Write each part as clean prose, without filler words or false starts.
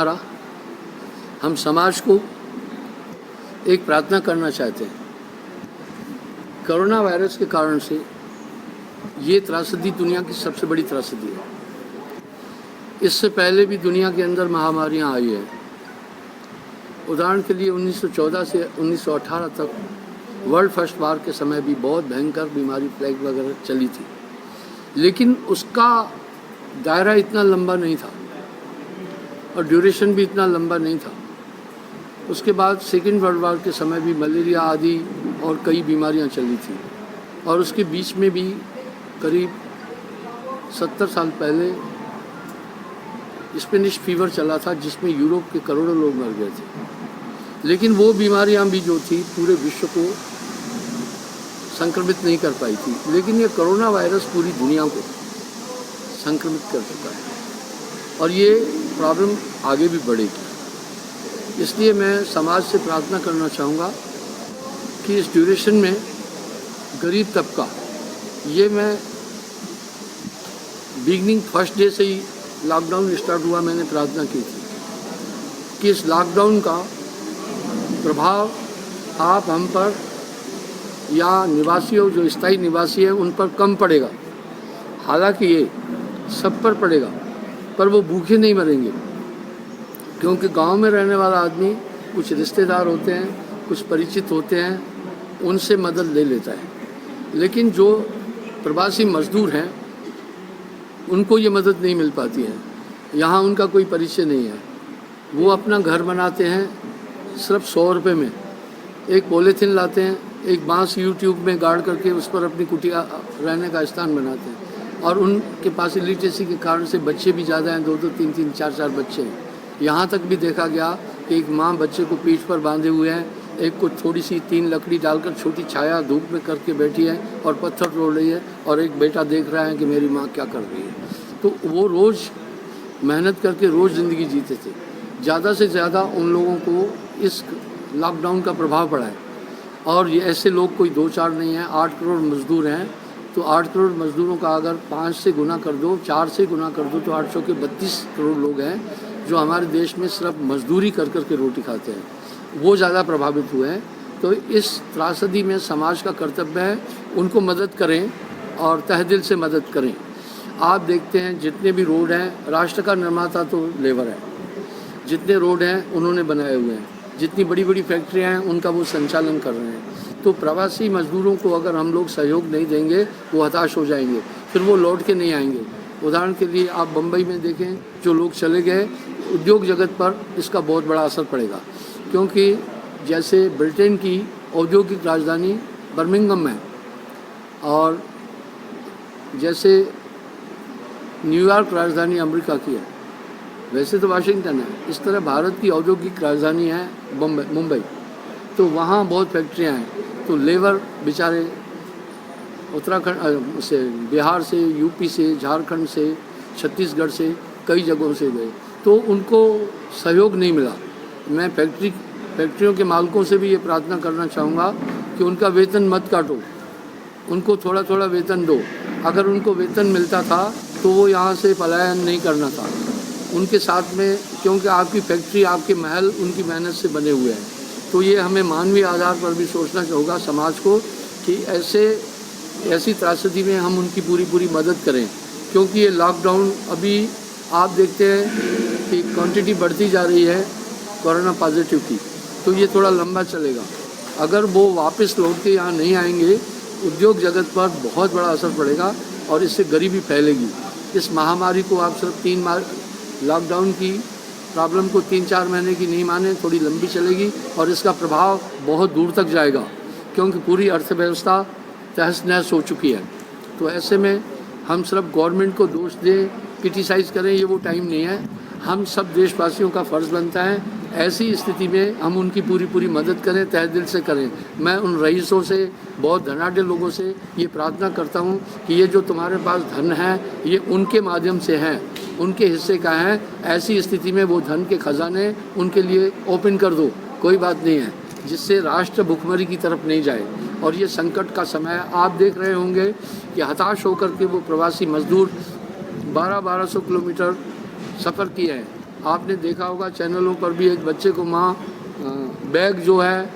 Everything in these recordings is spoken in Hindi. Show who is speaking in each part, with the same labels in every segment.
Speaker 1: हमारा, हम समाज को एक प्रार्थना करना चाहते हैं। कोरोना वायरस के कारण से ये त्रासदी दुनिया की सबसे बड़ी त्रासदी है। इससे पहले भी दुनिया के अंदर महामारियां आई हैं। उदाहरण के लिए 1914 से 1918 तक वर्ल्ड फर्स्ट वार के समय भी बहुत भयंकर बीमारी प्लेग वगैरह चली थी, लेकिन उसका दायरा इतना लंबा नहीं था और ड्यूरेशन भी इतना लंबा नहीं था। उसके बाद सेकेंड वर्ल्ड वार के समय भी मलेरिया आदि और कई बीमारियां चली थी, और उसके बीच में भी करीब 70 साल पहले स्पेनिश फीवर चला था, जिसमें यूरोप के करोड़ों लोग मर गए थे। लेकिन वो बीमारियां भी जो थी पूरे विश्व को संक्रमित नहीं कर पाई थी, लेकिन ये कोरोना वायरस पूरी दुनिया को संक्रमित कर चुका है और ये प्रॉब्लम आगे भी बढ़ेगी। इसलिए मैं समाज से प्रार्थना करना चाहूँगा कि इस ड्यूरेशन में गरीब तबका, ये मैं बिगनिंग फर्स्ट डे से ही लॉकडाउन स्टार्ट हुआ मैंने प्रार्थना की थी कि इस लॉकडाउन का प्रभाव आप हम पर या निवासियों, जो स्थायी निवासी हैं, उन पर कम पड़ेगा। हालांकि ये सब पर पड़ेगा, पर वो भूखे नहीं मरेंगे, क्योंकि गांव में रहने वाला आदमी कुछ रिश्तेदार होते हैं, कुछ परिचित होते हैं, उनसे मदद ले लेता है। लेकिन जो प्रवासी मजदूर हैं उनको ये मदद नहीं मिल पाती है। यहाँ उनका कोई परिचय नहीं है। वो अपना घर बनाते हैं सिर्फ 100 रुपये में। एक पॉलीथीन लाते हैं, एक बांस यूट्यूब में गाड़ करके उस पर अपनी कुटिया रहने का स्थान बनाते हैं, और उनके पास इलिटरेसी के कारण से बच्चे भी ज़्यादा हैं, 2-2, 3-3, 4-4 बच्चे हैं। यहाँ तक भी देखा गया कि एक माँ बच्चे को पीठ पर बांधे हुए हैं, एक को थोड़ी सी 3 लकड़ी डालकर छोटी छाया धूप में करके बैठी है और पत्थर तोड़ रही है, और एक बेटा देख रहा है कि मेरी माँ क्या कर रही है। तो वो रोज़ मेहनत करके रोज़ ज़िंदगी जीते थे। ज़्यादा से ज़्यादा उन लोगों को इस लॉकडाउन का प्रभाव पड़ा है, और ये ऐसे लोग कोई 2-4 नहीं हैं, 8 करोड़ मज़दूर हैं। तो 8 करोड़ मज़दूरों का अगर 5 से गुना कर दो, 4 से गुना कर दो, तो 800 के 32 करोड़ लोग हैं जो हमारे देश में सिर्फ मजदूरी कर कर के रोटी खाते हैं। वो ज़्यादा प्रभावित हुए हैं। तो इस त्रासदी में समाज का कर्तव्य है उनको मदद करें और तहे दिल से मदद करें। आप देखते हैं जितने भी रोड हैं, राष्ट्र का निर्माता तो लेबर है। जितने रोड हैं उन्होंने बनाए हुए हैं, जितनी बड़ी बड़ी फैक्ट्रियां हैं उनका वो संचालन कर रहे हैं। तो प्रवासी मजदूरों को अगर हम लोग सहयोग नहीं देंगे, वो हताश हो जाएंगे, फिर वो लौट के नहीं आएंगे। उदाहरण के लिए आप बम्बई में देखें, जो लोग चले गए, उद्योग जगत पर इसका बहुत बड़ा असर पड़ेगा, क्योंकि जैसे ब्रिटेन की औद्योगिक राजधानी बर्मिंघम है, और जैसे न्यूयॉर्क राजधानी अमेरिका की है, वैसे तो वाशिंगटन है, इस तरह भारत की औद्योगिक राजधानी है मुंबई। तो वहाँ बहुत फैक्ट्रियाँ हैं। तो लेबर बेचारे उत्तराखंड से, बिहार से, यूपी से, झारखंड से, छत्तीसगढ़ से, कई जगहों से गए, तो उनको सहयोग नहीं मिला। मैं फैक्ट्रियों के मालिकों से भी ये प्रार्थना करना चाहूँगा कि उनका वेतन मत काटो, उनको थोड़ा थोड़ा वेतन दो। अगर उनको वेतन मिलता था तो वो यहाँ से पलायन नहीं करना था उनके साथ में, क्योंकि आपकी फैक्ट्री, आपके महल उनकी मेहनत से बने हुए हैं। तो ये हमें मानवीय आधार पर भी सोचना होगा समाज को कि ऐसी त्रासदी में हम उनकी पूरी मदद करें, क्योंकि ये लॉकडाउन अभी आप देखते हैं कि क्वांटिटी बढ़ती जा रही है कोरोना पॉजिटिव की, तो ये थोड़ा लंबा चलेगा। अगर वो वापस लौट के यहाँ नहीं आएंगे, उद्योग जगत पर बहुत बड़ा असर पड़ेगा और इससे गरीबी फैलेगी। इस महामारी को आप सिर्फ लॉकडाउन की प्रॉब्लम को 3-4 महीने की नहीं माने, थोड़ी लंबी चलेगी और इसका प्रभाव बहुत दूर तक जाएगा, क्योंकि पूरी अर्थव्यवस्था तहस नहस हो चुकी है। तो ऐसे में हम सिर्फ गवर्नमेंट को दोष दें, क्रिटिसाइज़ करें, ये वो टाइम नहीं है। हम सब देशवासियों का फ़र्ज़ बनता है ऐसी स्थिति में हम उनकी पूरी मदद करें, तहे दिल से करें। मैं उन रईसों से, बहुत धनाढ़ लोगों से ये प्रार्थना करता हूँ कि ये जो तुम्हारे पास धन है, ये उनके माध्यम से हैं, उनके हिस्से का है। ऐसी स्थिति में वो धन के खजाने उनके लिए ओपन कर दो, कोई बात नहीं है, जिससे राष्ट्र भुखमरी की तरफ नहीं जाए। और ये संकट का समय आप देख रहे होंगे कि हताश होकर के वो प्रवासी मजदूर 1200 किलोमीटर सफ़र किए हैं, आपने देखा होगा चैनलों पर भी, एक बच्चे को माँ बैग जो है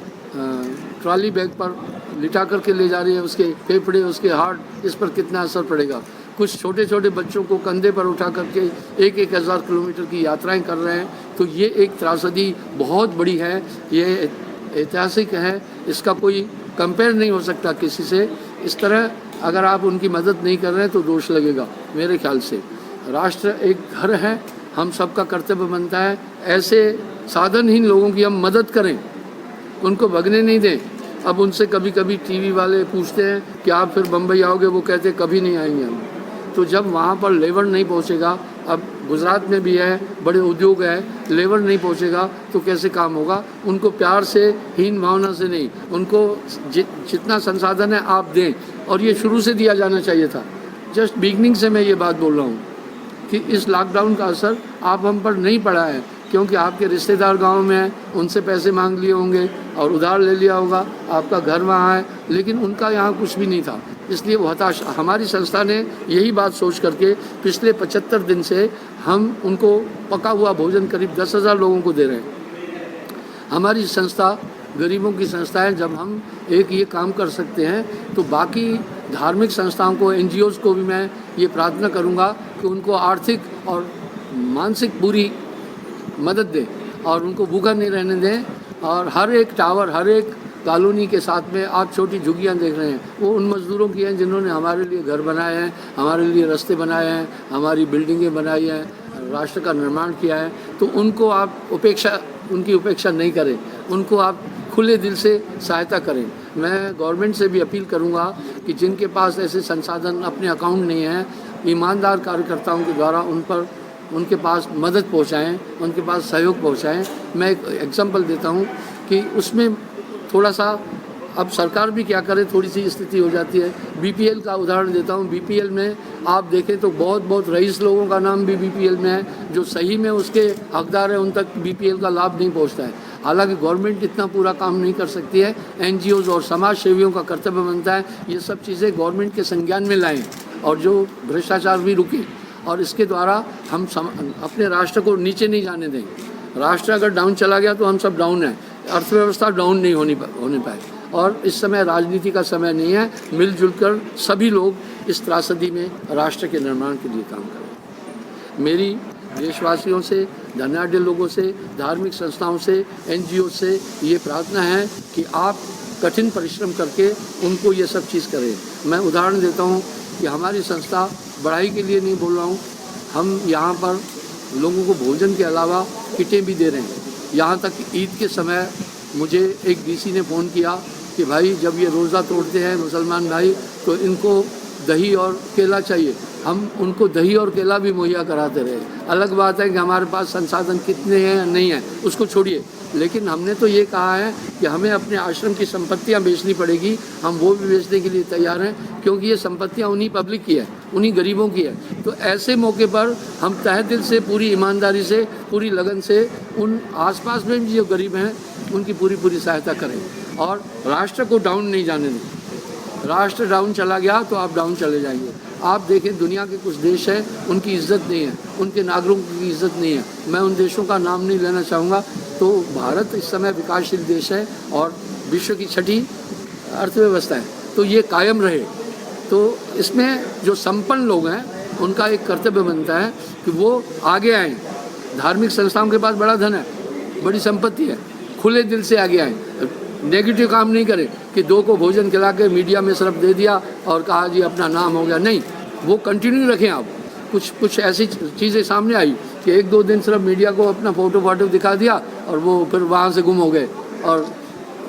Speaker 1: ट्रॉली बैग पर लिटा करके ले जा रही है, उसके फेफड़े, उसके हार्ट, इस पर कितना असर पड़ेगा। कुछ छोटे छोटे बच्चों को कंधे पर उठा करके 1,000 किलोमीटर की यात्राएं कर रहे हैं। तो ये एक त्रासदी बहुत बड़ी है, ये ऐतिहासिक है, इसका कोई कंपेयर नहीं हो सकता किसी से। इस तरह अगर आप उनकी मदद नहीं कर रहे हैं तो दोष लगेगा मेरे ख्याल से। राष्ट्र एक घर है, हम सबका कर्तव्य बनता है ऐसे साधनहीन लोगों की हम मदद करें, उनको भगने नहीं दें। अब उनसे कभी कभी टीवी वाले पूछते हैं कि आप फिर बम्बई आओगे, वो कहते कभी नहीं आएंगे हम। तो जब वहाँ पर लेबर नहीं पहुँचेगा, अब गुजरात में भी है, बड़े उद्योग है, लेबर नहीं पहुँचेगा तो कैसे काम होगा। उनको प्यार से, हीन भावना से नहीं, उनको जितना संसाधन है आप दें, और ये शुरू से दिया जाना चाहिए था। जस्ट बिगनिंग से मैं ये बात बोल रहा हूँ कि इस लॉकडाउन का असर आप हम पर नहीं पड़ा है, क्योंकि आपके रिश्तेदार गांव में हैं, उनसे पैसे मांग लिए होंगे और उधार ले लिया होगा, आपका घर वहाँ है, लेकिन उनका यहाँ कुछ भी नहीं था, इसलिए वो हताश। हमारी संस्था ने यही बात सोच करके पिछले 75 दिन से हम उनको पका हुआ भोजन करीब 10,000 लोगों को दे रहे हैं। हमारी संस्था गरीबों की संस्था है। जब हम एक ये काम कर सकते हैं तो बाकी धार्मिक संस्थाओं को, NGOs को भी मैं ये प्रार्थना करूँगा कि उनको आर्थिक और मानसिक पूरी मदद दें और उनको भूखा नहीं रहने दें। और हर एक टावर, हर एक कॉलोनी के साथ में आप छोटी झुग्गियाँ देख रहे हैं, वो उन मज़दूरों की हैं जिन्होंने हमारे लिए घर बनाए हैं, हमारे लिए रास्ते बनाए हैं, हमारी बिल्डिंगें बनाई हैं, राष्ट्र का निर्माण किया है। तो उनको आप उनकी उपेक्षा नहीं करें, उनको आप खुले दिल से सहायता करें। मैं गवर्नमेंट से भी अपील करूंगा कि जिनके पास ऐसे संसाधन, अपने अकाउंट नहीं हैं, ईमानदार कार्यकर्ताओं के द्वारा उनके पास मदद पहुंचाएं, उनके पास सहयोग पहुंचाएं। मैं एक एग्जांपल देता हूं कि उसमें थोड़ा सा अब सरकार भी क्या करे, थोड़ी सी स्थिति हो जाती है। BPL का उदाहरण देता हूं। BPL में आप देखें तो बहुत रईस लोगों का नाम भी BPL में है, जो सही में उसके हकदार हैं, उन तक BPL का लाभ नहीं पहुंचता है। हालांकि गवर्नमेंट इतना पूरा काम नहीं कर सकती है, NGOs और समाज सेवियों का कर्तव्य बनता है ये सब चीज़ें गवर्नमेंट के संज्ञान में लाएँ और जो भ्रष्टाचार भी रुके, और इसके द्वारा हम अपने राष्ट्र को नीचे नहीं जाने दें। राष्ट्र अगर डाउन चला गया तो हम सब डाउन हैं, अर्थव्यवस्था डाउन नहीं होने पाए। और इस समय राजनीति का समय नहीं है, मिलजुल कर सभी लोग इस त्रासदी में राष्ट्र के निर्माण के लिए काम करें। मेरी देशवासियों से, धनाढ्य लोगों से, धार्मिक संस्थाओं से, NGO से ये प्रार्थना है कि आप कठिन परिश्रम करके उनको ये सब चीज़ करें। मैं उदाहरण देता हूँ कि हमारी संस्था, बढ़ाई के लिए नहीं बोल रहा हूँ, हम यहाँ पर लोगों को भोजन के अलावा किटें भी दे रहे हैं। यहाँ तक कि ईद के समय मुझे एक DC ने फ़ोन किया कि भाई जब ये रोज़ा तोड़ते हैं मुसलमान भाई तो इनको दही और केला चाहिए। हम उनको दही और केला भी मुहैया कराते रहे। अलग बात है कि हमारे पास संसाधन कितने हैं या नहीं हैं, उसको छोड़िए, लेकिन हमने तो ये कहा है कि हमें अपने आश्रम की संपत्तियां बेचनी पड़ेगी। हम वो भी बेचने के लिए तैयार हैं, क्योंकि ये संपत्तियां उन्हीं पब्लिक की है, उन्हीं गरीबों की है। तो ऐसे मौके पर हम तहे दिल से, पूरी ईमानदारी से, पूरी लगन से उन आसपास में भी जो गरीब हैं उनकी पूरी सहायता करें और राष्ट्र को डाउन नहीं जाने दें। राष्ट्र डाउन चला गया तो आप डाउन चले जाएंगे। आप देखें दुनिया के कुछ देश हैं, उनकी इज्जत नहीं है, उनके नागरिकों की इज्जत नहीं है। मैं उन देशों का नाम नहीं लेना चाहूँगा। तो भारत इस समय विकासशील देश है और विश्व की 6ठी अर्थव्यवस्था है, तो ये कायम रहे। तो इसमें जो संपन्न लोग हैं उनका एक कर्तव्य बनता है कि वो आगे आएँ। धार्मिक संस्थाओं के पास बड़ा धन है, बड़ी संपत्ति है, खुले दिल से आगे आएँ। नेगेटिव काम नहीं करें कि 2 को भोजन खिला के मीडिया में सिर्फ दे दिया और कहा जी अपना नाम हो गया। नहीं, वो कंटिन्यू रखें आप। कुछ ऐसी चीज़ें सामने आई कि 1-2 दिन सिर्फ मीडिया को अपना फ़ोटो दिखा दिया और वो फिर वहाँ से गुम हो गए और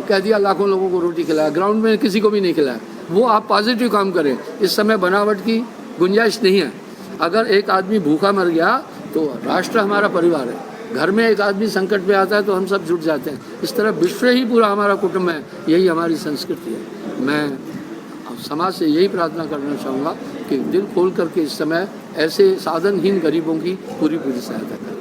Speaker 1: कह दिया लाखों लोगों को रोटी खिलाया, ग्राउंड में किसी को भी नहीं खिलाया। वो आप पॉजिटिव काम करें। इस समय बनावट की गुंजाइश नहीं है। अगर एक आदमी भूखा मर गया तो राष्ट्र हमारा परिवार है। घर में एक आदमी संकट में आता है तो हम सब जुट जाते हैं। इस तरह विश्व ही पूरा हमारा कुटुंब है, यही हमारी संस्कृति है। मैं समाज से यही प्रार्थना करना चाहूँगा कि दिल खोल करके इस समय ऐसे साधनहीन गरीबों की पूरी सहायता करें।